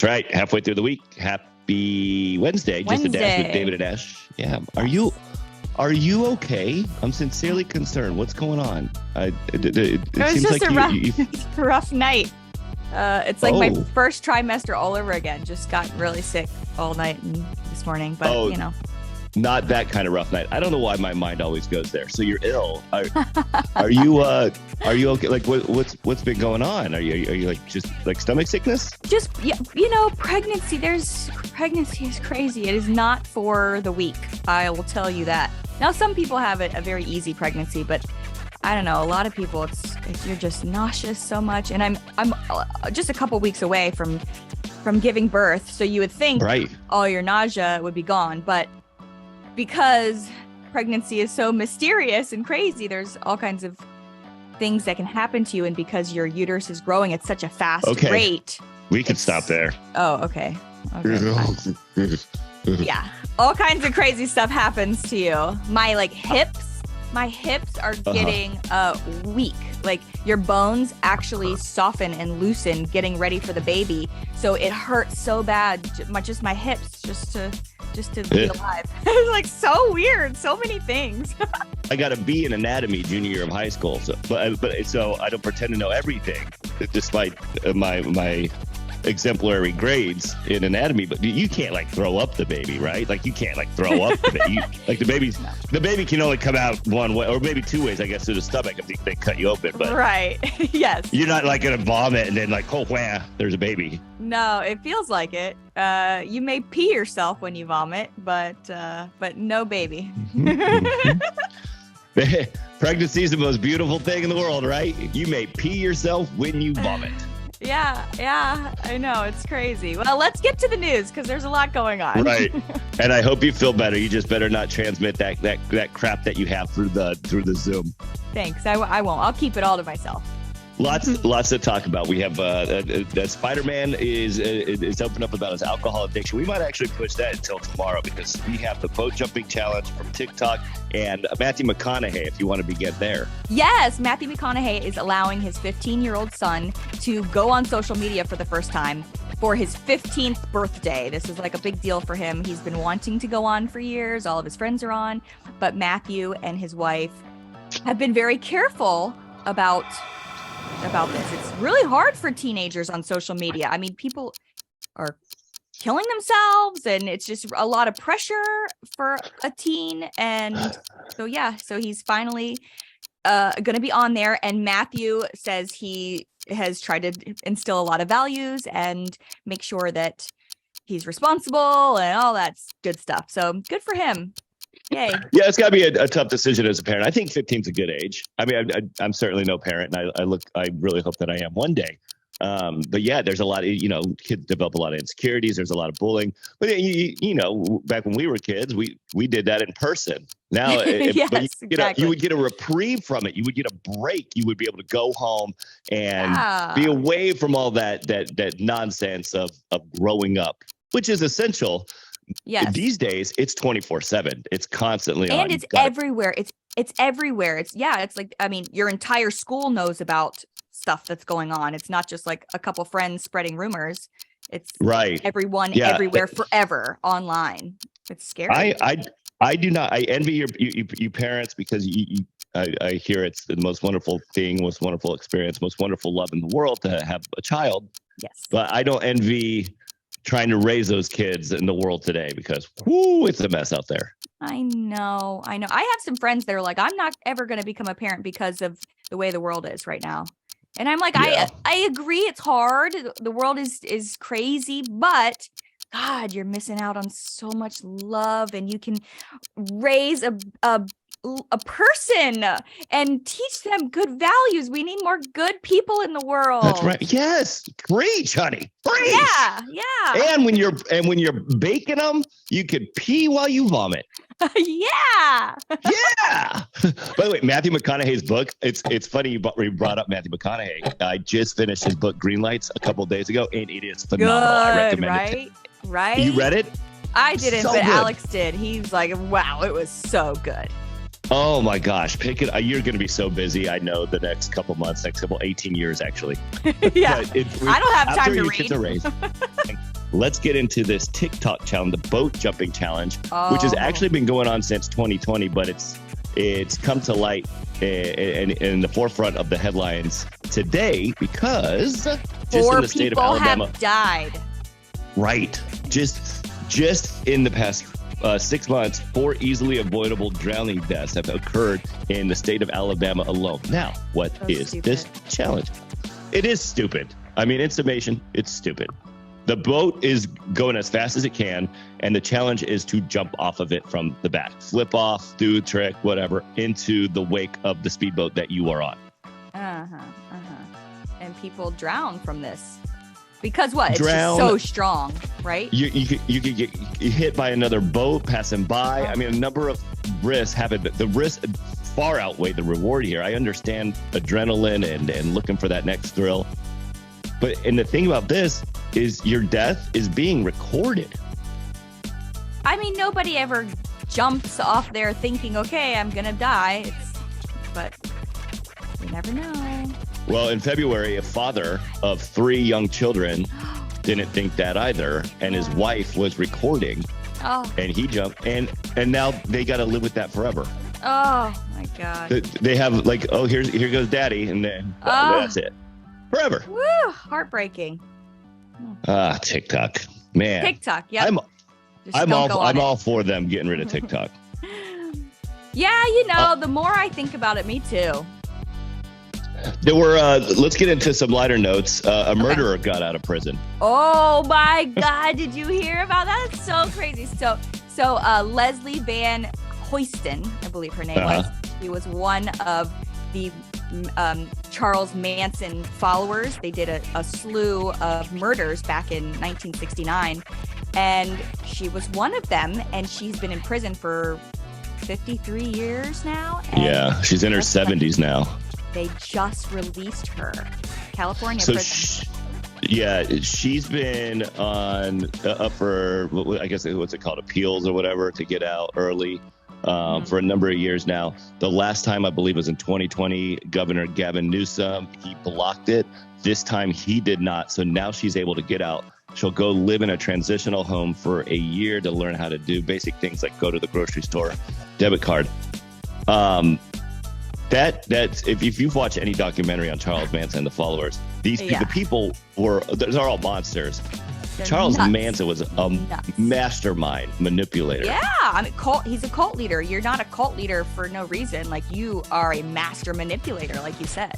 That's right. Halfway through the week. Happy Wednesday. Just a dash with David and Ash. Yeah. Are you okay? I'm sincerely concerned. What's going on? It was just a rough night. It's like my first trimester all over again. Just got really sick all night and this morning, but you know. Not that kind of rough night. I don't know why my mind always goes there. So you're ill. Are you okay? Like what's been going on? Are you like just like stomach sickness? Just pregnancy. Pregnancy is crazy. It is not for the weak. I will tell you that. Now some people have a very easy pregnancy, but I don't know. A lot of people, you're just nauseous so much, and I'm just a couple weeks away from giving birth. So you would think all your nausea would be gone, but because pregnancy is so mysterious and crazy, there's all kinds of things that can happen to you, and because your uterus is growing at such a fast rate. We could stop there. Oh, okay. Yeah, all kinds of crazy stuff happens to you. My hips are getting weak. Like your bones actually soften and loosen getting ready for the baby. So it hurts so bad, just my hips, just to be alive. It's like so weird. So many things. I got a B in anatomy junior year of high school. So I don't pretend to know everything, despite my exemplary grades in anatomy. But you can't like throw up the baby, right? Like you can't like throw up the baby. Like the baby can only come out one way, or maybe two ways, I guess, through the stomach if they cut you open. But right, yes. You're not like gonna vomit and then like, oh wow, there's a baby. No, it feels like it. You may pee yourself when you vomit, but no baby. Pregnancy is the most beautiful thing in the world, right? You may pee yourself when you vomit. Yeah, I know. It's crazy. Well, let's get to the news because there's a lot going on. Right. And I hope you feel better. You just better not transmit that crap that you have through the Zoom. Thanks. I won't. I'll keep it all to myself. Lots to talk about. We have Spider-Man is open up about his alcohol addiction. We might actually push that until tomorrow because we have the boat jumping challenge from TikTok and Matthew McConaughey, if you want to begin there. Yes, Matthew McConaughey is allowing his 15-year-old son to go on social media for the first time for his 15th birthday. This is like a big deal for him. He's been wanting to go on for years. All of his friends are on, but Matthew and his wife have been very careful about this. It's really hard for teenagers on social media. I mean, people are killing themselves and it's just a lot of pressure for a teen. And so he's finally going to be on there. And Matthew says he has tried to instill a lot of values and make sure that he's responsible and all that good stuff. So good for him. Yay. Yeah, it's got to be a tough decision as a parent. I think 15 is a good age. I mean, I'm certainly no parent, and I really hope that I am one day. But yeah, there's a lot of, kids develop a lot of insecurities. There's a lot of bullying. But back when we were kids, we did that in person. Now, you would get a reprieve from it. You would get a break. You would be able to go home and be away from all that nonsense of growing up, which is essential. Yes. These days, it's 24/7. It's constantly on. And it's everywhere. It's everywhere. It's like, I mean, your entire school knows about stuff that's going on. It's not just like a couple friends spreading rumors. It's everyone, everywhere, forever online. It's scary. I do not. I envy you parents because I hear it's the most wonderful thing, most wonderful experience, most wonderful love in the world to have a child. Yes. But I don't envy trying to raise those kids in the world today because it's a mess out there. I know. I have some friends that are like, I'm not ever going to become a parent because of the way the world is right now. And I'm like, I agree. It's hard. The world is crazy, but God, you're missing out on so much love, and you can raise a person and teach them good values. We need more good people in the world. That's right. Yes. Preach, honey. Preach. Yeah. And when you're baking them, you could pee while you vomit. Yeah. By the way, Matthew McConaughey's book, it's funny you brought up Matthew McConaughey. I just finished his book Green Lights a couple of days ago, and it is phenomenal. I recommend it. Right? You read it? I didn't, so but good. Alex did. He's like, wow, it was so good. Oh my gosh, pick it. You're going to be so busy. I know the next couple months, next couple 18 years actually. Yeah, I don't have time to read. Let's get into this TikTok challenge, the boat jumping challenge, which has actually been going on since 2020, but it's come to light in the forefront of the headlines today because just in the state of Alabama, have died. Right, just in the past 6 months, 4 easily avoidable drowning deaths have occurred in the state of Alabama alone. Now, what is this challenge? It is stupid. I mean, in summation, it's stupid. The boat is going as fast as it can, and the challenge is to jump off of it from the back. Flip off, do a trick, whatever, into the wake of the speedboat that you are on. And people drown from this. Because what? It's Drown. just so strong, right? You could get hit by another boat passing by. I mean, a number of risks happen. The risks far outweigh the reward here. I understand adrenaline and looking for that next thrill. And the thing about this is your death is being recorded. I mean, nobody ever jumps off there thinking, okay, I'm going to die. But you never know. Well, in February, a father of 3 young children didn't think that either. And his wife was recording. And he jumped. And now they got to live with that forever. Oh, my God. They have like, here goes daddy. And then that's it. Forever. Woo, heartbreaking. TikTok, man. TikTok, yeah. I'm all for them getting rid of TikTok. Yeah, the more I think about it, me too. There were. Let's get into some lighter notes. A murderer got out of prison. Oh my God! Did you hear about that? It's so crazy. So Leslie Van Hoysten, I believe her name was. She was one of the Charles Manson followers. They did a slew of murders back in 1969, and she was one of them, and she's been in prison for 53 years now. And she's in her 70s now. They just released her. California prison. She's been on up for, I guess, what's it called, appeals or whatever, to get out early. For a number of years now. The last time, I believe, was in 2020. Governor Gavin Newsom, he blocked it. This time he did not. So now she's able to get out. She'll go live in a transitional home for a year to learn how to do basic things like go to the grocery store, debit card. That's if you've watched any documentary on Charles Manson and the followers, the people they're all monsters. Charles Manson was a mastermind manipulator. Yeah, I mean, he's a cult leader. You're not a cult leader for no reason. Like, you are a master manipulator, like you said.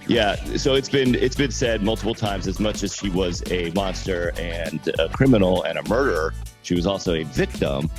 Yeah, so it's been said multiple times, as much as she was a monster and a criminal and a murderer, she was also a victim.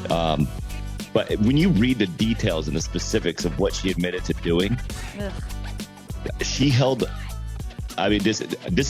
But when you read the details and the specifics of what she admitted to doing, she held... I mean, this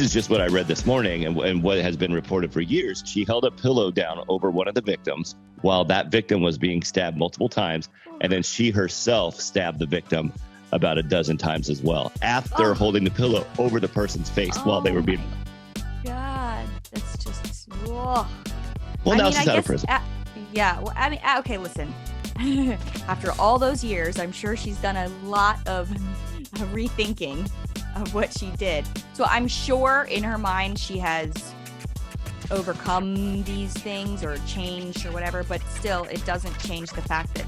is just what I read this morning and what has been reported for years. She held a pillow down over one of the victims while that victim was being stabbed multiple times. And then she herself stabbed the victim about a dozen times as well, after holding the pillow over the person's face while they were being... God, that's just... Whoa. Well, now she's out of prison. Okay, listen. After all those years, I'm sure she's done a lot of rethinking of what she did. So I'm sure in her mind she has overcome these things or changed or whatever, but still it doesn't change the fact that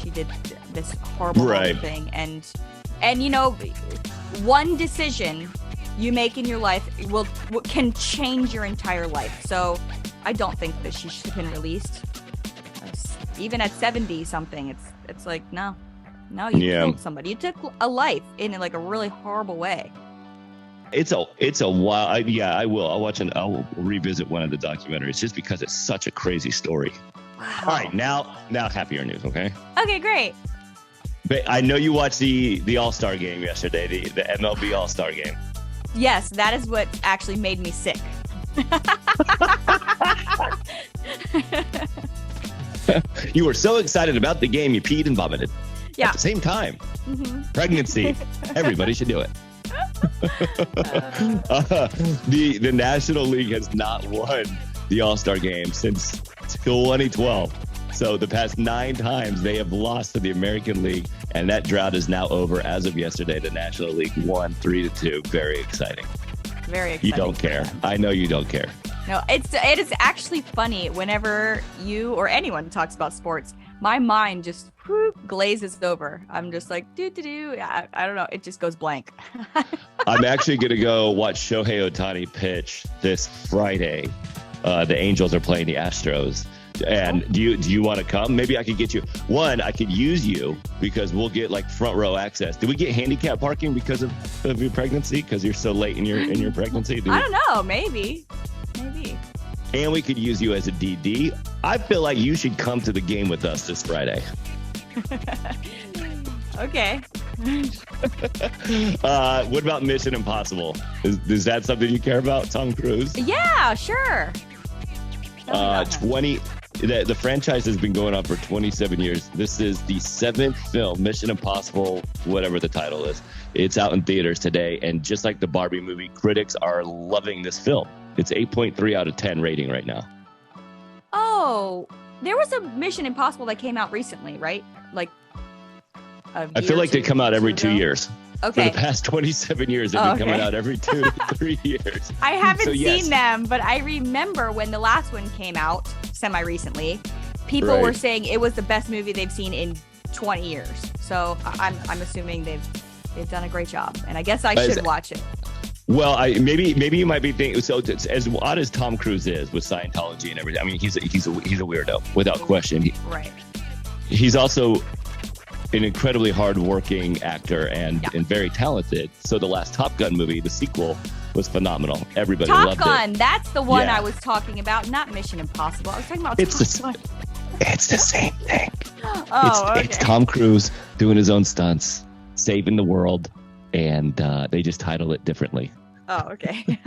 she did this horrible thing. And one decision you make in your life can change your entire life. So I don't think that she should have been released. Even at 70 something, it's like, no, you killed somebody. You took a life in like a really horrible way. It's a wild. I will. I'll revisit one of the documentaries just because it's such a crazy story. Wow. All right, now happier news. Okay, great. But I know you watched the All-Star game yesterday, the MLB All-Star game. Yes, that is what actually made me sick. You were so excited about the game, you peed and vomited. Yeah. At the same time. Pregnancy. Everybody should do it. The National League has not won the All-Star game since 2012. So the past 9 times they have lost to the American League, and that drought is now over as of yesterday. The National League won 3-2. Very exciting. Very exciting. You don't care. I know you don't care. No, it is actually funny whenever you or anyone talks about sports. My mind just glazes over. I'm just like, I don't know. It just goes blank. I'm actually going to go watch Shohei Ohtani pitch this Friday. The Angels are playing the Astros. And do you want to come? Maybe I could get you. One, I could use you because we'll get like front row access. Do we get handicap parking because of your pregnancy? Because you're so late in your pregnancy? I don't know. Maybe. And we could use you as a DD. I feel like you should come to the game with us this Friday. Okay. What about Mission Impossible? Is that something you care about, Tom Cruise? Yeah, sure. The franchise has been going on for 27 years. This is the 7th film, Mission Impossible, whatever the title is. It's out in theaters today, and just like the Barbie movie, critics are loving this film. It's 8.3 out of 10 rating right now. Oh, there was a Mission Impossible that came out recently, right? Like, I feel like they come out every 2 years. Okay. For the past 27 years, they've been coming out every 2 to 3 years. I haven't seen them, but I remember when the last one came out semi-recently, people were saying it was the best movie they've seen in 20 years. So I'm assuming they've done a great job, and I guess I should watch it. Well, maybe you might be thinking. So it's, as odd as Tom Cruise is with Scientology and everything, I mean, he's a weirdo without question. Right. He's also an incredibly hardworking actor and very talented. So the last Top Gun movie, the sequel, was phenomenal. Everybody loved it. Top Gun, that's the one I was talking about, not Mission Impossible. I was talking about Top Gun. It's the same thing. Okay. It's Tom Cruise doing his own stunts, saving the world, and they just title it differently. Oh, okay.